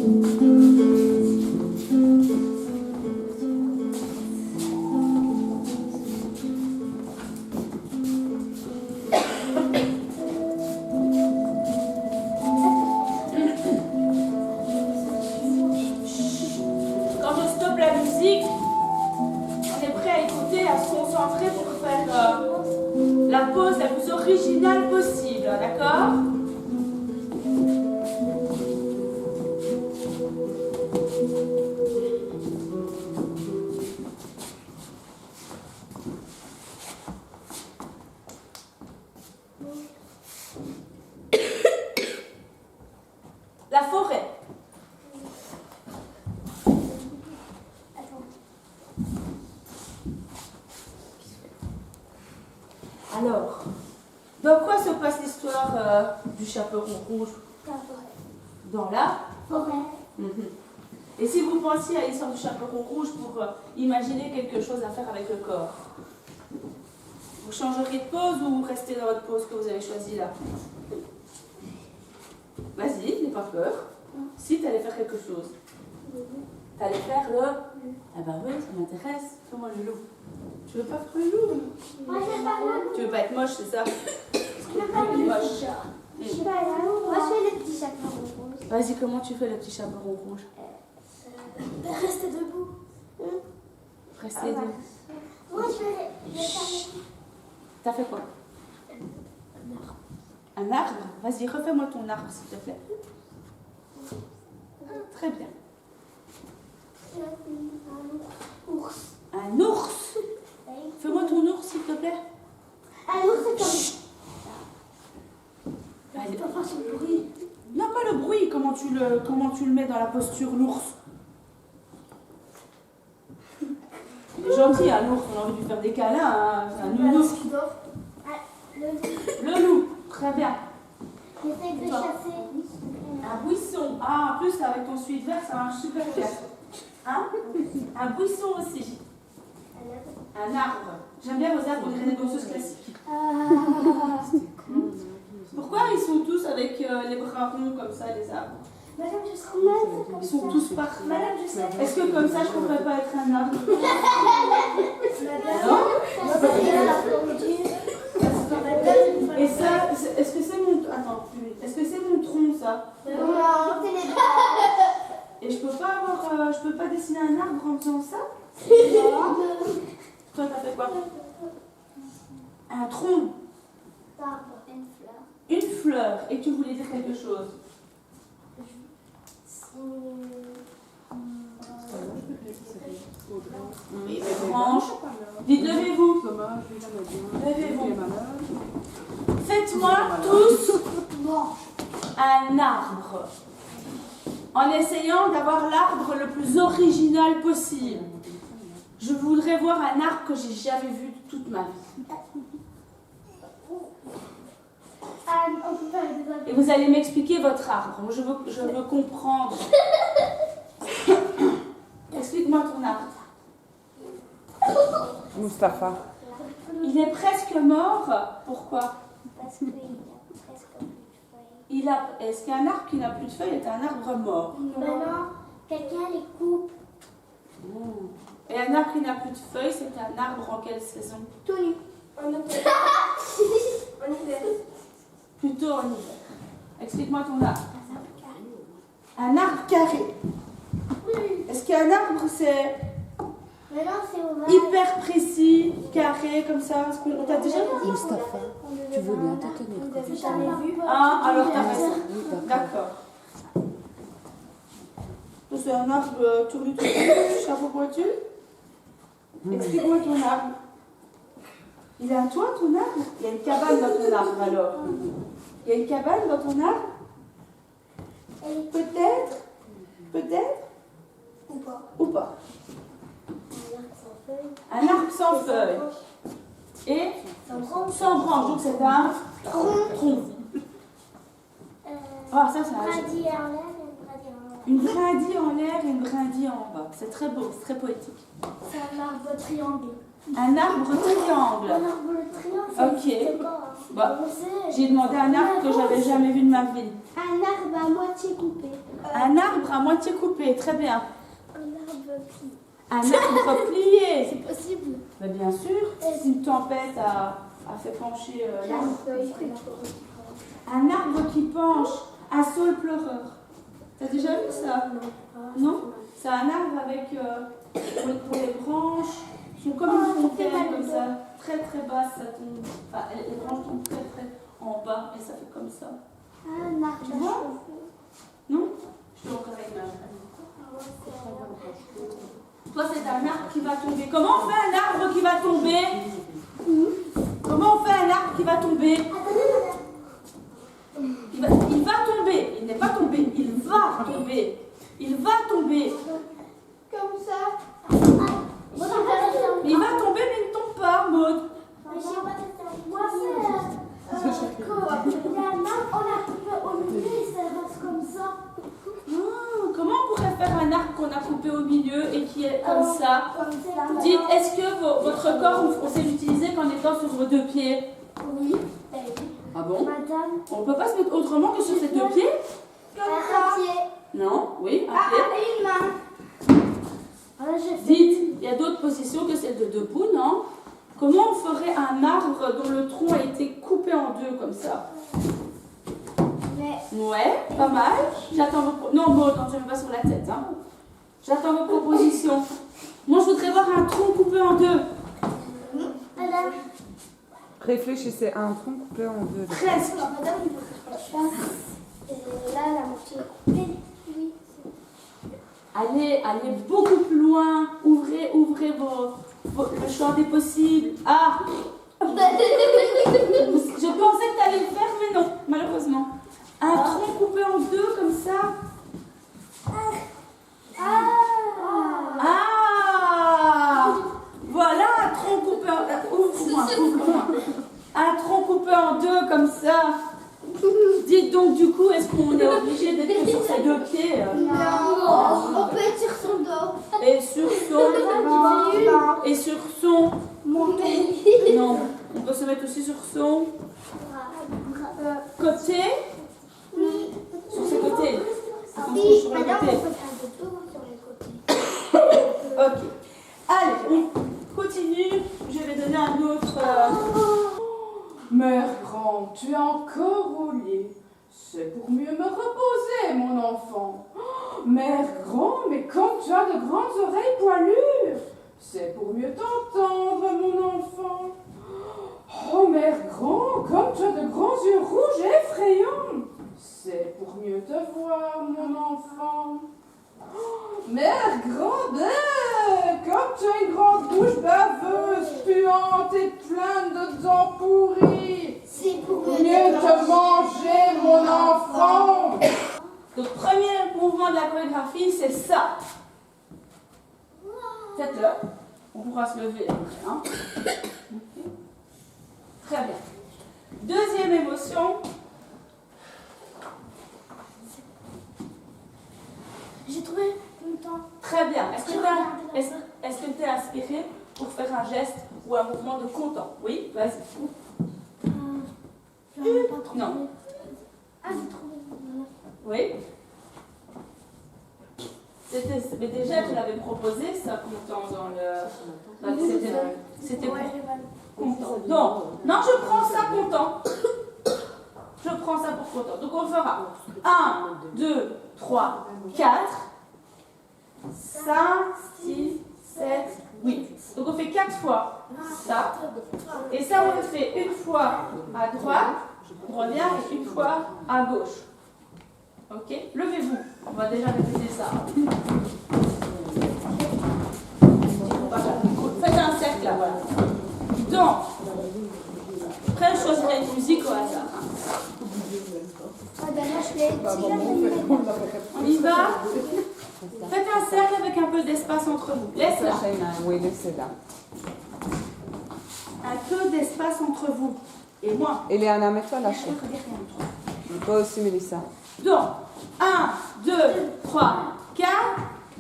Quand je stoppe la musique, on est prêt à écouter, à se concentrer pour faire la pause la plus originale possible, d'accord? La forêt. Alors, dans quoi se passe l'histoire du chaperon rouge? Dans la Forêt. Et si vous pensiez à l'histoire du chaperon rouge pour imaginer quelque chose à faire avec le corps, vous changeriez de pose ou vous restez dans votre pose que vous avez choisie là? Vas-y, n'aie pas peur. Si tu allais faire quelque chose, tu allais faire le... Ah bah oui, ça m'intéresse. Fais-moi le loup. Tu veux pas faire le loup? Moi, je fais pas la Tu veux pas être moche, c'est ça? Je fais pas le Moche. Je fais pas la Moi, je fais le petit chaperon rouge. Vas-y, comment tu fais le petit chaperon rouge? Rester debout. Restez debout. Moi, je vais faire T'as fait quoi? Un arbre? Vas-y, refais-moi ton arbre, s'il te plaît. Très bien. un ours. Un ours? Fais-moi ton ours, s'il te plaît. Un ours, c'est comme... Allez. Tu peux faire ce bruit. Non, pas le bruit. Comment tu le mets dans la posture, l'ours? Il est gentil, hein, l'ours. On a envie de lui faire des câlins. Hein. C'est un nounours. Le loup. Très bien. J'essaie de chasser. Un buisson. Ah, en plus, avec ton suite vert, ça marche super bien. Hein? Un buisson aussi. Un arbre. J'aime bien vos arbres de danseuse classique. Pourquoi ils sont tous avec les bras ronds comme ça, les arbres? Madame, je serai mal. Ils sont tous parfaits. Madame, je sais. Est-ce que comme ça, je ne pourrais pas être un arbre? Et ça, est-ce que c'est mon... Attends, est-ce que c'est mon tronc, ça? Et je peux pas avoir... je peux pas dessiner un arbre en faisant ça? Toi, t'as fait quoi? Un tronc. Une fleur. Et tu voulais dire quelque chose? Oui, les branches. Dites, levez-vous. Levez-vous. Faites-moi tous un arbre. En essayant d'avoir l'arbre le plus original possible. Je voudrais voir un arbre que j'ai jamais vu de toute ma vie. Et vous allez m'expliquer votre arbre. Je veux comprendre. Explique-moi ton arbre. Mustapha. Il est presque mort. Pourquoi? Parce qu'il a presque plus de feuilles. Est-ce qu'un arbre qui n'a plus de feuilles est un arbre mort? Non, quelqu'un les coupe. Et un arbre qui n'a plus de feuilles, c'est un arbre en quelle saison? Tout nu. En hiver. Plutôt en hiver. Explique-moi ton arbre. Un arbre carré. Est-ce qu'un arbre c'est Maintenant, c'est ovale. hyper précis, carré comme ça? On t'a déjà vu? Mustapha, tu veux bien te tenir comme ça? Jamais vu. Ah, alors t'as raison. Oui, D'accord. C'est un arbre tournu, chapeau pointu. Explique-moi ton arbre. Il a un toit, ton arbre? Il y a une cabane dans ton arbre alors. Il y a une cabane dans ton arbre? Peut-être? Peut-être? Ou pas. Ou pas? Un arbre sans feuilles. Un arbre sans feuilles. Et Sans branche. sans branche. Donc c'est un tronc. Ah, ça c'est un... Radis en l'air et Une brindille en l'air et une brindille en bas. C'est très beau, c'est très poétique. c'est un arbre triangle. Un arbre triangle. Un arbre triangle. Ok. Bah, j'ai demandé un arbre que j'avais jamais vu de ma vie. Un arbre à moitié coupé. Un arbre à moitié coupé, très bien. Un arbre plié. Un arbre plié. C'est possible. Mais bien sûr, si une tempête a fait pencher l'arbre. Un arbre qui penche, un saule pleureur. T'as déjà vu ça? Non? C'est un arbre avec pour les branches, sont comme une fontaine comme ça, très très basse, ça tombe. Enfin, les branches tombent très très en bas et ça fait comme ça. Un arbre. Tu vois? Non? Je te encore avec ma main. Toi, c'est un arbre qui va tomber. Comment on fait un arbre qui va tomber? Comment on fait un arbre qui va tomber? Il va tomber. Il n'est pas tombé. Il va tomber. Il va tomber. Comme ça. Mais il va tomber, mais il ne tombe pas, Maud. Moi, c'est quand il y a un arbre, on a coupé au milieu et ça reste comme ça. Comment on pourrait faire un arbre qu'on a coupé au milieu et qui est comme ça? Comme ça. Dites, est-ce que votre corps, on sait l'utiliser qu'en étant sur vos deux pieds? Oui. Ah bon? Madame. On ne peut pas se mettre autrement que sur ses deux pieds? Un pied. Non? Oui, un pied. Une main. Voilà, j'ai fait. Dites, il y a d'autres positions que celle de debout, non? Comment on ferait un arbre dont le tronc a été coupé en deux comme ça? Mais Ouais, pas mal. J'attends vos... Non, Maud, non, je ne vais pas sur la tête. Hein. J'attends vos propositions. Moi, je voudrais voir un tronc coupé en deux. madame. Réfléchissez à un tronc coupé en deux. Presque. Madame, il faut que je fasse. Là, la moitié est coupée. Oui. Allez beaucoup plus loin. Ouvrez le champ des possibles. Ah! Je pensais que tu allais le faire, mais non, malheureusement. Un tronc coupé en deux comme ça. Ah! Voilà un tronc coupé en ouvre-moi. Un tronc coupé en deux comme ça. Dites donc du coup, est-ce qu'on est obligé d'être sur ses deux pieds? Non. On peut être sur son dos. Et sur son. Et sur son. Monter. Non. On peut se mettre aussi sur son côté. Sur ses côtés. Oui, Sur le madame, on côté. peut faire de tout sur les côtés. Ok. Allez, on continue. Je vais donner un autre. Mère grand, tu es encore au lit. C'est pour mieux me reposer, mon enfant. Mère grand, mais comme tu as de grandes oreilles poilues. C'est pour mieux t'entendre, mon enfant. Oh, mère grand, comme tu as de grands yeux rouges et effrayants. C'est pour mieux te voir, mon enfant. Mère grande, comme tu as une grande bouche baveuse, puante et pleine de dents pourries. C'est pour Mieux te manger, mon enfant. Donc, premier mouvement de la chorégraphie, c'est ça. Faites-le. On pourra se lever après. Hein. Okay. Très bien. Deuxième émotion. J'ai trouvé longtemps. Très bien. Est-ce que tu es inspiré pour faire un geste ou un mouvement de content? Oui, vas-y. J'en ai pas trouvé. Non. Ah, j'ai trouvé. Oui. Mais déjà, tu l'avais proposé, ça, content dans le... C'était content. Non, je prends ça content. Je prends ça pour content. Donc, on fera 1, 2, 3, 4, 5, 6, 7, 8. Donc, on fait 4 fois ça. Et ça, on le fait une fois à droite, on revient et une fois à gauche. Ok? Levez-vous. On va déjà répéter ça. Faites un cercle là, voilà. Donc, après, je choisirai une musique au hasard. On y va. Faites un cercle avec un peu d'espace entre vous. Laisse-la. Oui, laissez-la. Un peu d'espace entre vous et moi. Eliana, mets-toi là. Toi aussi, Mélissa. Donc, 1, 2, 3, 4.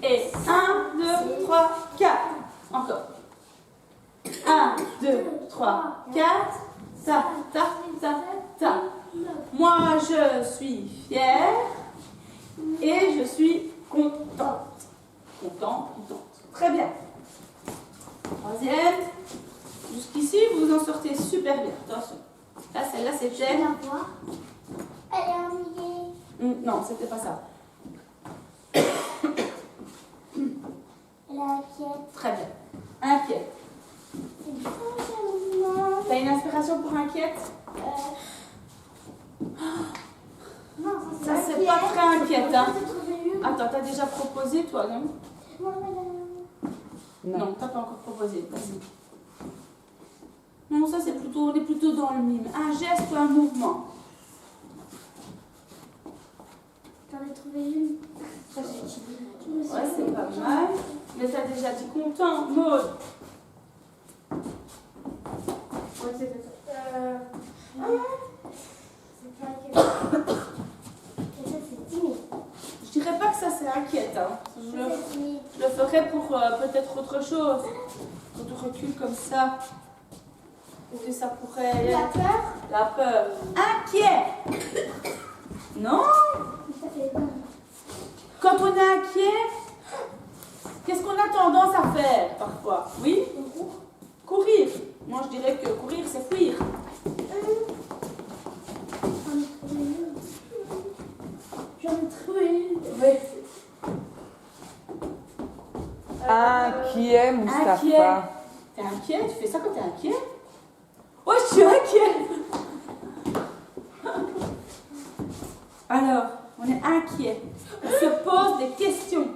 Et 1, 2, 3, 4. Encore. 1, 2, 3, 4. Ça, ça, ça, ça. Moi, je suis fière et je suis contente. Content, contente. Très bien. Troisième. Jusqu'ici, vous en sortez super bien. Attention. Là, celle-là, Je c'était... la vois. Elle est ennuyée. Non, c'était pas ça. Elle est inquiète. Très bien. Inquiète. C'est franchement. T'as une inspiration pour inquiète? Non, Ça, c'est pas très inquiète, hein. J'ai trouvé une. Attends, t'as déjà proposé, toi, non? Non, madame. Non, t'as pas encore proposé. Vas-y. Non, ça, c'est plutôt... On est plutôt dans le mime. Un geste ou un mouvement. J'en ai trouvé une. Ça, j'ai dit. Je me suis Ouais, c'est dit, pas mal. Mais t'as déjà dit content, Maud. Ouais, c'est ça. C'est pas inquiète. Et ça, c'est timide. Je dirais pas que ça, c'est inquiète. Hein. Je Ça, c'est timide. le ferais pour peut-être autre chose. Quand tu recules comme ça. Est-ce que ça pourrait... La peur. La peur. Inquiet. Non? Ça fait peur. Quand on est inquiet, qu'est-ce qu'on a tendance à faire parfois? Oui? Courir. Moi, je dirais que courir, c'est fuir. J'en ai trouvé une. Oui. Inquiet, Mustapha. Inquiet. T'es inquiet? Tu fais ça quand t'es inquiet? Ouais, je suis inquiet. Alors, on est inquiet. On se pose des questions.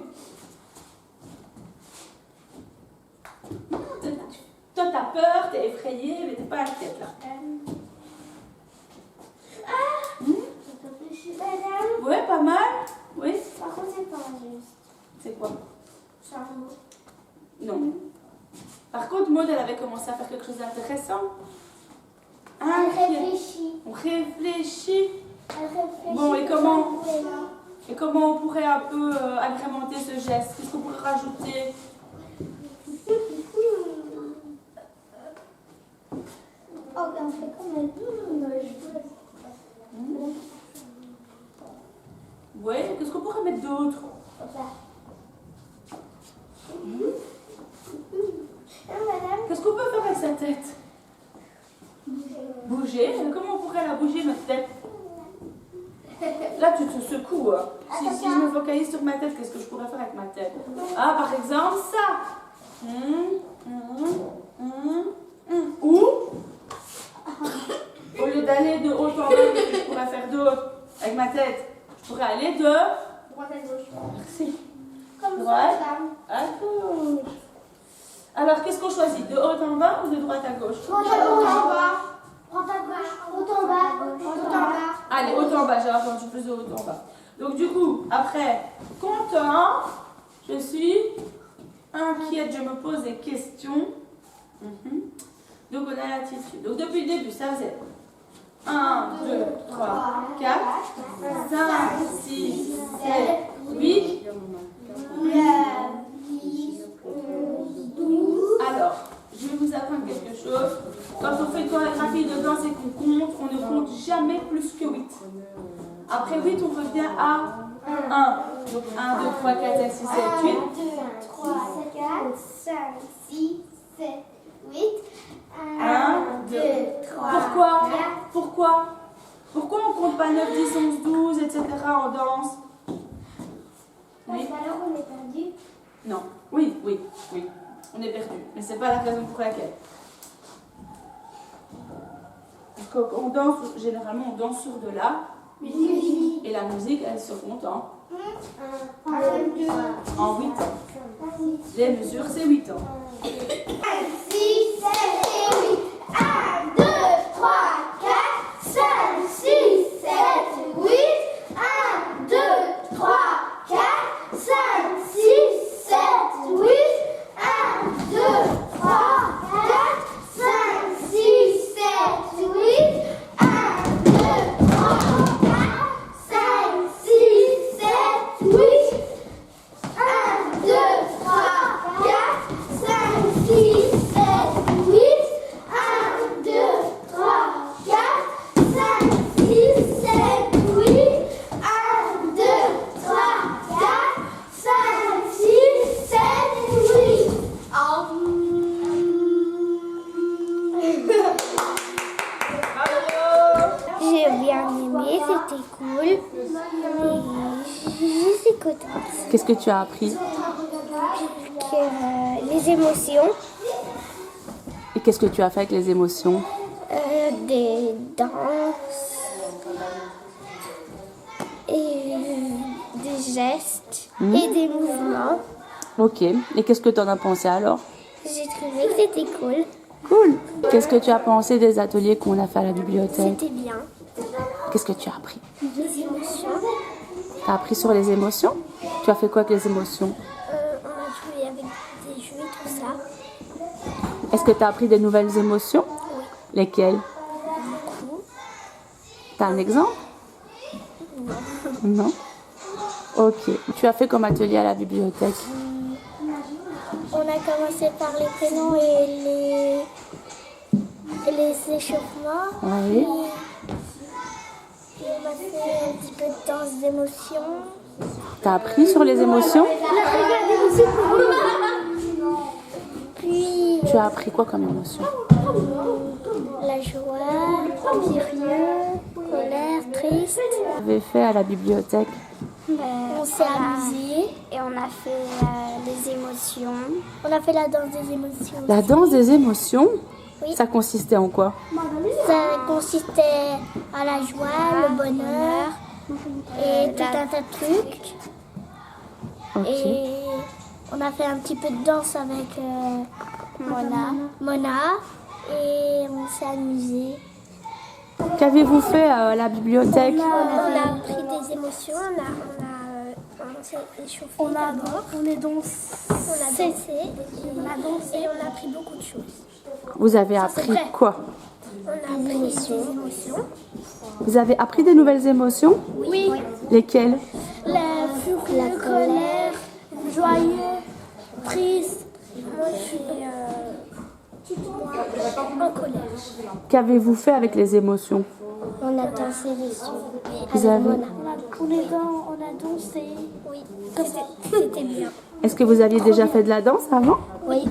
Toi, t'as peur, t'es effrayée, mais t'es pas inquiète là. Madame. Ouais, pas mal. Oui. Par contre, c'est pas juste. C'est quoi? C'est un mot. Non. Par contre, Maud, elle avait commencé à faire quelque chose d'intéressant. Elle Inquiet. réfléchit. On réfléchit. Elle réfléchit. Bon, et comment? Elle est là. Et comment on pourrait un peu agrémenter ce geste? Qu'est-ce qu'on pourrait rajouter? Oh, on fait comme elle dans les cheveux. Ouais, qu'est-ce qu'on pourrait mettre d'autre? Madame. Qu'est-ce qu'on peut faire avec sa tête? Bouger? Comment on pourrait la bouger, notre tête? Là, tu te secoues. Hein. Si je me focalise sur ma tête, qu'est-ce que je pourrais faire avec ma tête? Ah, par exemple, ça. Ou, au lieu d'aller de haut en bas, qu'est-ce que je pourrais faire d'autre avec ma tête? Je pourrais aller de... Droite à gauche. Merci. Comme Droite. ça, À gauche. Alors, qu'est-ce qu'on choisit? De haut en bas ou de droite à gauche? Droite à gauche. Droite à gauche. Haut en bas. Haut en bas. Allez, haut en bas, j'ai entendu plus de haut en bas. Donc du coup, après, content, je suis inquiète, je me pose des questions. Donc on a l'attitude. Donc depuis le début, ça faisait 1, 2, 3, 4, 5, 6, 7, 8. Alors, je vais vous apprendre quelque chose. Quand on fait une chorégraphie de danse et qu'on compte, on ne compte jamais plus que 8. Après 8, on revient à 1. Donc 1, 2, 3, 4, 5, 6, 7, 8. 1, 2, 3, 4, 5, 6, 7, 8. 1, 2, 3. Pourquoi on compte pas 9, 10, 11, 12, etc. en danse? Parce qu'alors on est perdu. Non. Oui. On est perdu. Mais c'est pas la raison pour laquelle. Quand on danse, généralement, on danse sur de la Musique. et la musique, elle se compte en 1, 2, en 8 ans. Les mesures, c'est 8 ans. 5, 6, 7 et 8. 1, 2, 3, 4, 5, 6, 7, 8. 1, 2, 3, 4, 5, 6, 7, 8. 1, 2, 3, 4, 5, 6, 7, 8. 1, 2, 3, 4, 5, 6, 7, 8. 1, 2, 3, 4, 5, 6, 7, écoute. Qu'est-ce que tu as appris? Les émotions, Et qu'est-ce que tu as fait avec les émotions? des danses et des gestes et des mouvements. Ok. Et qu'est-ce que tu en as pensé alors? J'ai trouvé que c'était cool. Cool. Qu'est-ce que tu as pensé des ateliers qu'on a fait à la bibliothèque? C'était bien. Qu'est-ce que tu as appris? Les émotions. Tu as appris sur les émotions? Tu as fait quoi avec les émotions? On a joué avec des jeux et tout ça. Est-ce que tu as appris des nouvelles émotions? Oui. Lesquelles? Beaucoup. Tu as un exemple? Non. Ok. Tu as fait comme atelier à la bibliothèque? On a commencé par les prénoms et les échauffements. Oui. Puis on a fait un petit peu de danse d'émotion. Tu as appris sur les émotions? Puis Tu as appris quoi comme émotion? la joie, curieux, colère, triste. Tu avais fait à la bibliothèque? On s'est amusé et on a fait les émotions. On a fait la danse des émotions. La danse des émotions? Oui. Ça consistait en quoi? Ça consistait à la joie, le bonheur et tout un tas de trucs. Ok. Et on a fait un petit peu de danse avec Mona et on s'est amusé. Qu'avez-vous fait à la bibliothèque? On a pris des émotions, on s'est échauffé d'abord. On a dansé et on a appris beaucoup de choses. Vous avez appris vrai. quoi? On a appris des émotions. Vous avez appris des nouvelles émotions? Oui. Lesquelles? La fureur, colère, joyeux, triste. Moi, je suis en colère. Qu'avez-vous fait avec les émotions? On a dansé dessus. Vous avez... On a dansé. Oui. C'était bien. Est-ce que vous aviez déjà fait de la danse avant? Oui.